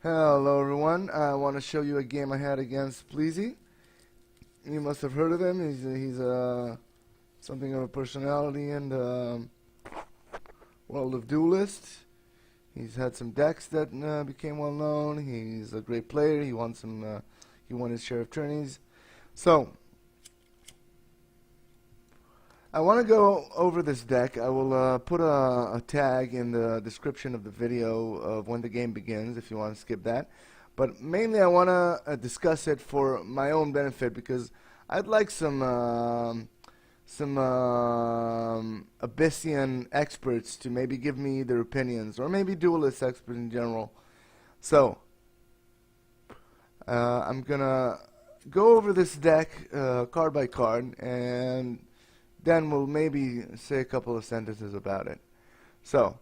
Hello everyone, I want to show you a game I had against Pleazy. You must have heard of him. He's something of a personality in the world of Duelyst. He's had some decks that became well known. He's a great player. He won his share of tourneys. So I want to go over this deck. I will put a tag in the description of the video of when the game begins if you want to skip that. But mainly I want to discuss it for my own benefit because I'd like some Abyssian experts to maybe give me their opinions, or maybe Duelist experts in general. So I'm gonna go over this deck card by card, and then we'll maybe say a couple of sentences about it. So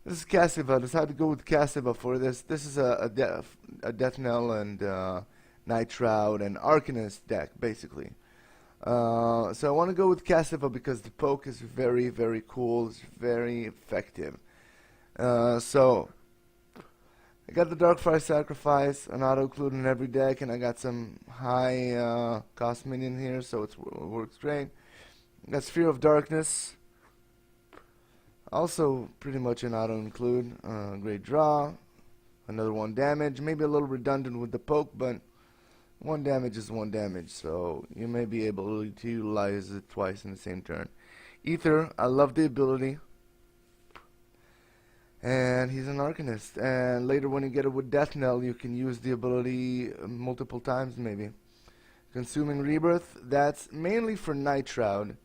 this is Cassiva. I decided to go with Cassiva for this. This is a Death Knell and Night Shroud and Arcanist deck, basically. So I want to go with Cassiva because the poke is very, very cool. It's very effective. So I got the Darkfire Sacrifice, an auto-include in every deck, and I got some high cost minion here, so it works great. I got Sphere of Darkness, also pretty much an auto-include. Great draw, another 1 damage, maybe a little redundant with the poke, but 1 damage is 1 damage, so you may be able to utilize it twice in the same turn. Ether, I love the ability. And he's an Arcanist, and later when you get it with Death Knell, you can use the ability multiple times maybe. Consuming Rebirth, that's mainly for Night Shroud,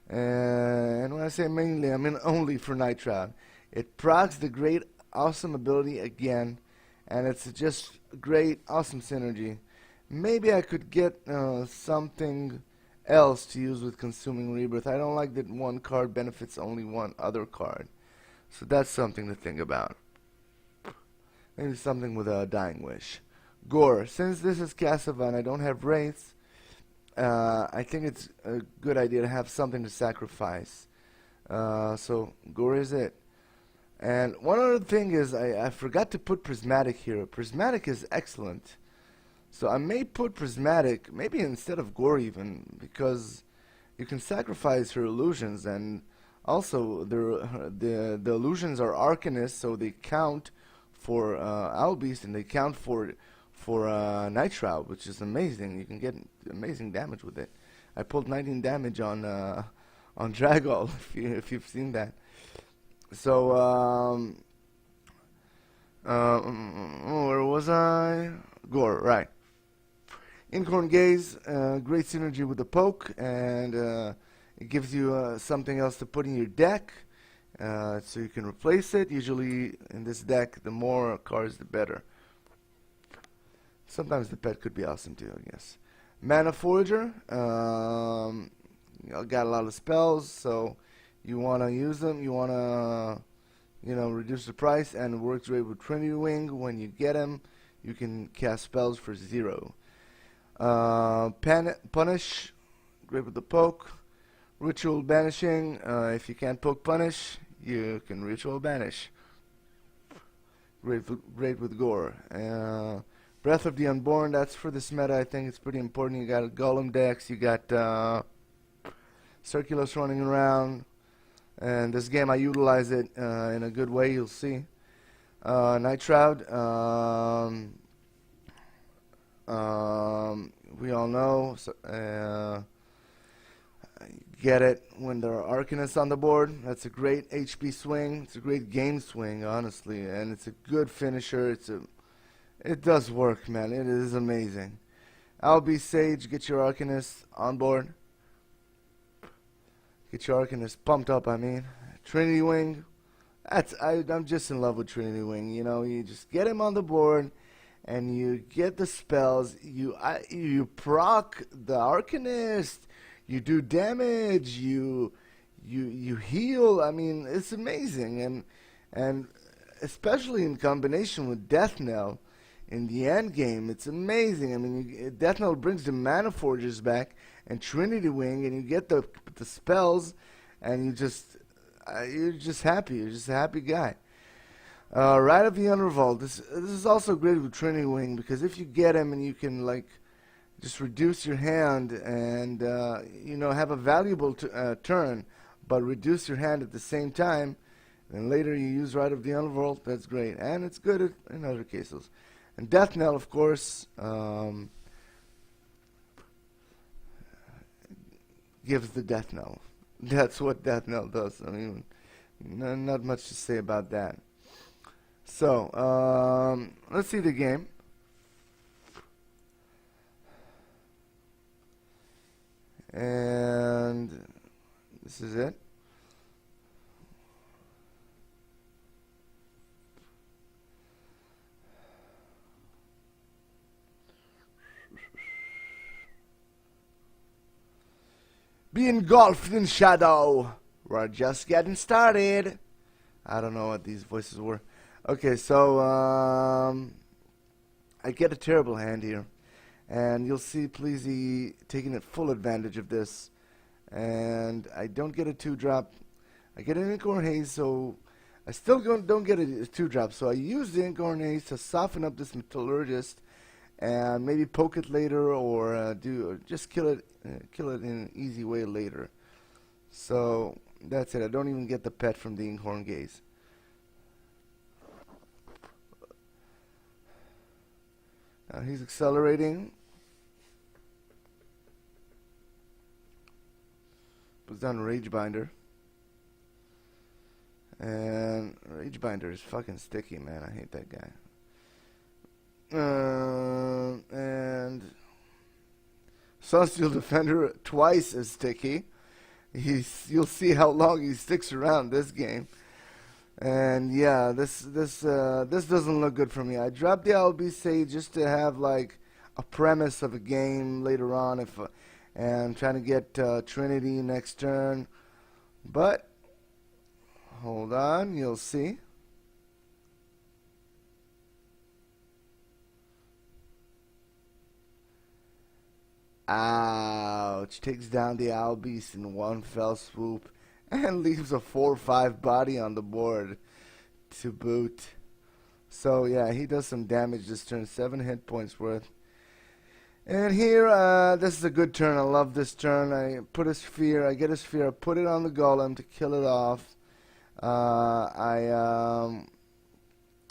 and when I say mainly, I mean only for Night Shroud. It procs the great awesome ability again, and it's just great awesome synergy. Maybe I could get something else to use with Consuming Rebirth. I don't like that one card benefits only one other card. So that's something to think about. Maybe something with a Dying Wish. Gore. Since this is Cassiva and I don't have Wraiths, I think it's a good idea to have something to sacrifice. So Gore is it. And one other thing is I forgot to put Prismatic here. Prismatic is excellent. So I may put Prismatic, maybe instead of Gore even, because you can sacrifice her illusions, and also, the illusions are Arcanists, so they count for Beast, and they count for Night Shroud, which is amazing. You can get amazing damage with it. I pulled 19 damage on Dragol, if you've seen that. So where was I? Gore, right? Incorn Gaze, great synergy with the poke, and it gives you something else to put in your deck, so you can replace it. Usually in this deck, the more cards, the better. Sometimes the pet could be awesome too, I guess. Mana Forager, got a lot of spells, so you want to use them. You want to, reduce the price, and it works great with Trinity Wing. When you get them, you can cast spells for 0. Punish, great with the poke. Ritual Banishing, if you can't poke Punish, you can Ritual Banish. Great with Gore. Breath of the Unborn, that's for this meta. I think it's pretty important. You got Golem decks, you got Circulus running around, and this game I utilize it in a good way, you'll see. Night Shroud, we all know. Get it when there are Arcanists on the board. That's a great HP swing. It's a great game swing, honestly, and it's a good finisher. It does work, man. It is amazing. Beast Sage, get your Arcanist on board. Get your Arcanist pumped up. I mean, Trinity Wing. I'm just in love with Trinity Wing. You just get him on the board, and you get the spells. You proc the Arcanist. You do damage, you heal. I mean, it's amazing, and especially in combination with Death Knell in the end game, it's amazing. I mean, Death Knell brings the Mana Forgers back and Trinity Wing, and you get the spells, and you're just happy. You're just a happy guy. Right of the Undervault. This is also great with Trinity Wing, because if you get him and you can like just reduce your hand and you know, have a valuable turn, but reduce your hand at the same time, and later you use Right of the Underworld, that's great. And it's good in other cases. And Death Knell, of course, gives the Death Knell. That's what Death Knell does. I mean, not much to say about that. So, let's see the game. And this is it. Be engulfed in shadow. We're just getting started. I don't know what these voices were. Okay, so I get a terrible hand here, and you'll see Pleazy taking it full advantage of this. And I don't get a 2-drop. I get an Inkhorn Haze, so I still don't get a 2-drop. So I use the Inkhorn Haze to soften up this Metallurgist, and maybe poke it later, or just kill it in an easy way later. So that's it. I don't even get the pet from the Inkhorn Gaze. Now he's accelerating. Puts down Ragebinder. And Ragebinder is fucking sticky, man. I hate that guy. And Sunsteel Defender twice as sticky. You'll see how long he sticks around this game. And yeah, this doesn't look good for me. I dropped the LB Sage just to have like a premise of a game later on, and trying to get Trinity next turn. But hold on, you'll see. Ouch. Takes down the Owl Beast in one fell swoop and leaves a 4/5 body on the board to boot. So yeah, he does some damage this turn, 7 hit points worth. And here, this is a good turn. I love this turn. I put a sphere, I get a sphere, I put it on the golem to kill it off.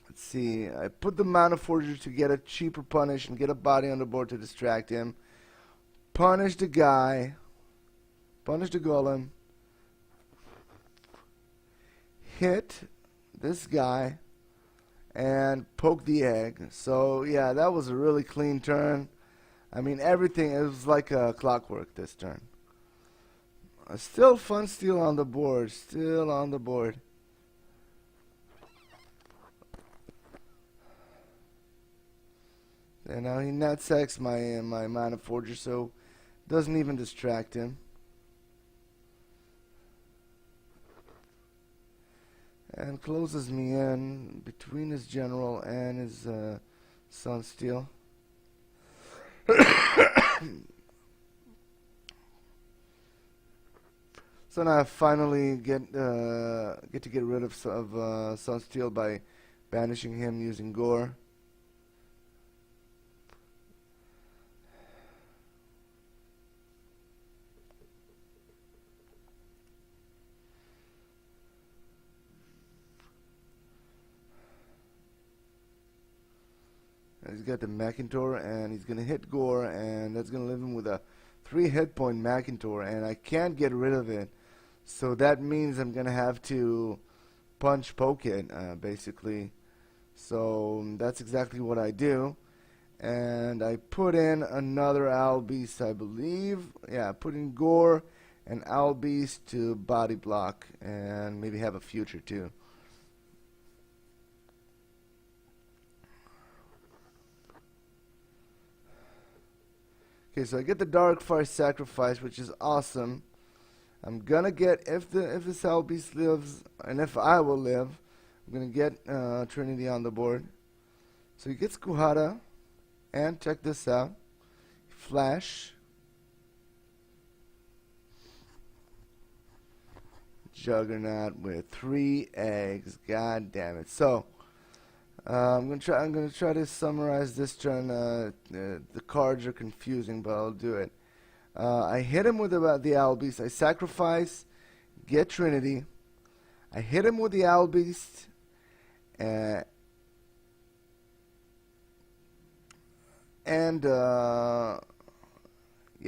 Let's see, I put the Mana Forger to get a cheaper punish and get a body on the board to distract him. Punish the guy, punish the golem, hit this guy, and poke the egg. So yeah, that was a really clean turn. I mean, everything, it was like a clockwork this turn. Still fun steal on the board, still on the board. And now he nutsacks my Mana Forger, so doesn't even distract him. And closes me in between his general and his Sunsteel. So now I finally get to get rid of Sunsteel by banishing him using Gore. He's got the Macintor, and he's going to hit Gore, and that's going to leave him with a 3 hit point Macintor, and I can't get rid of it. So that means I'm going to have to punch poke it, basically. So that's exactly what I do. And I put in another Owl Beast, I believe. Yeah, I put in Gore and Owl Beast to body block, and maybe have a future too. Okay, so I get the Darkfire Sacrifice, which is awesome. I'm gonna get, if this Owl Beast lives, and if I will live, I'm gonna get Trinity on the board. So he gets Kuhara, and check this out. Flash. Juggernaut with 3 eggs. God damn it. So I'm gonna try to summarize this turn. The cards are confusing, but I'll do it. I hit him with the Owl Beast. I sacrifice, get Trinity. I hit him with the Owl Beast. Yeah,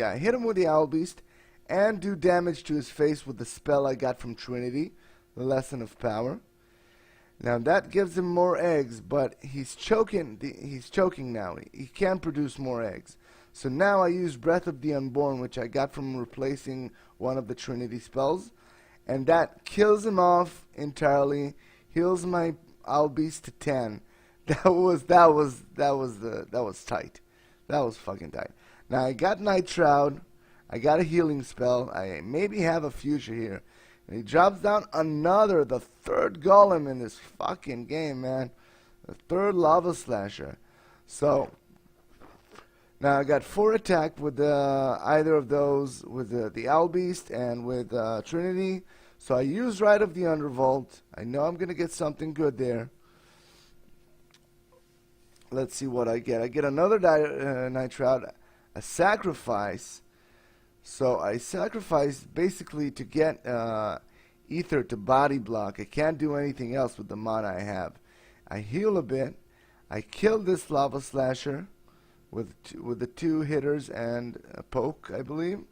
I hit him with the Owl Beast and do damage to his face with the spell I got from Trinity, the Lesson of Power. Now that gives him more eggs, but he's choking. He's choking now. He can't produce more eggs. So now I use Breath of the Unborn, which I got from replacing one of the Trinity spells, and that kills him off entirely. Heals my Owl Beast to 10. That was tight. That was fucking tight. Now I got Night Shroud. I got a healing spell. I maybe have a future here. And he drops down the third golem in this fucking game, man. The third Lava Slasher. So, now I got 4 attack with either of those, with the Owl Beast and with Trinity. So I use Rite of the Undervault. I know I'm going to get something good there. Let's see what I get. I get another Night Shroud, a sacrifice. So I sacrifice basically to get Ether to body block. I can't do anything else with the mana I have. I heal a bit. I kill this Lava Slasher with the 2 hitters and a poke, I believe.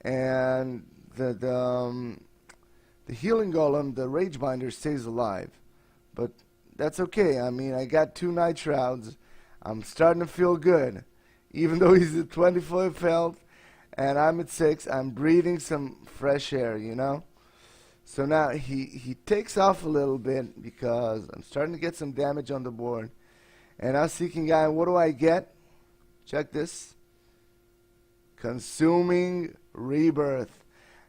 And the healing golem, the Rage Binder, stays alive. But that's okay. I mean, I got 2 Night Shrouds. I'm starting to feel good. Even though he's at 25 health and I'm at 6, I'm breathing some fresh air, you know? So now he takes off a little bit because I'm starting to get some damage on the board. And now Seeking Guy, what do I get? Check this. Consuming Rebirth.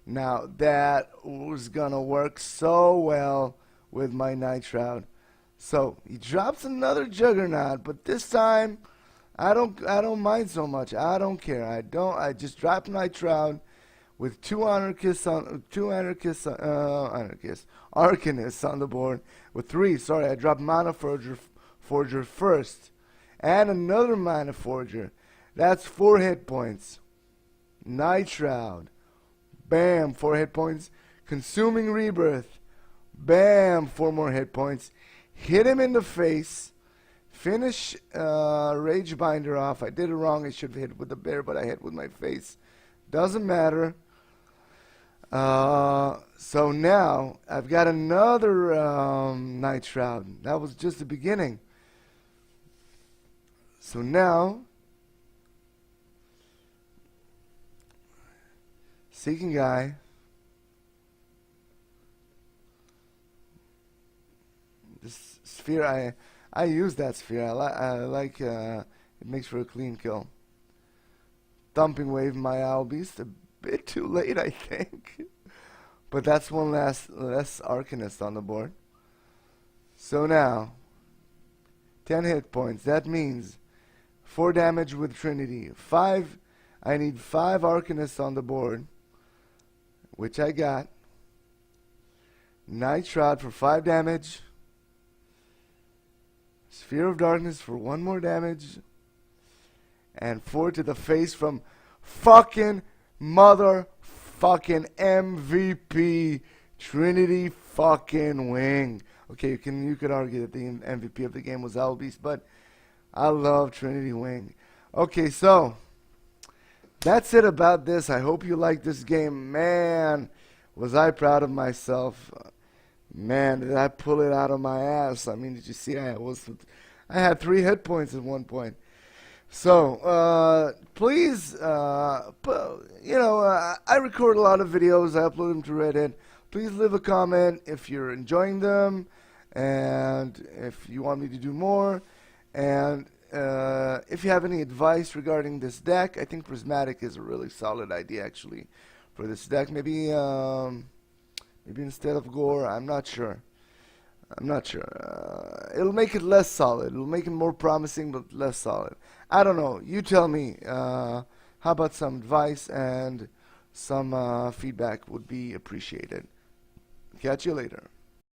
Now that was gonna work so well with my Night Shroud. So he drops another Juggernaut, but this time I don't mind so much. I don't care. I just drop Night Shroud with 2 Arcanists on the board. With 3, sorry, I dropped Mana Forger first. And another Mana Forger. That's 4 hit points. Night Shroud. Bam, 4 hit points. Consuming Rebirth. Bam, 4 more hit points. Hit him in the face. Finish Rage Binder off. I did it wrong. I should have hit with the bear, but I hit with my face. Doesn't matter. So now I've got another Night Shroud. That was just the beginning. So now Seeking Guy. This sphere, I use that sphere. I like it makes for a clean kill. Thumping Wave my Owl Beast. A bit too late, I think. But that's one less Arcanist on the board. So now 10 hit points. That means 4 damage with Trinity. 5. I need 5 Arcanists on the board, which I got. Night Shroud for 5 damage. Sphere of Darkness for 1 more damage. And 4 to the face from fucking motherfucking MVP Trinity fucking Wing. Okay, you could argue that the MVP of the game was Owl Beast, but I love Trinity Wing. Okay, so that's it about this. I hope you liked this game. Man, was I proud of myself. Man, did I pull it out of my ass. I mean, did you see I had 3 hit points at one point. So, please, I record a lot of videos. I upload them to Reddit. Please leave a comment if you're enjoying them and if you want me to do more. And if you have any advice regarding this deck, I think Prismatic is a really solid idea, actually, for this deck. Maybe instead of Gore, I'm not sure. It'll make it less solid. It'll make it more promising, but less solid. I don't know. You tell me. How about some advice and some feedback would be appreciated. Catch you later.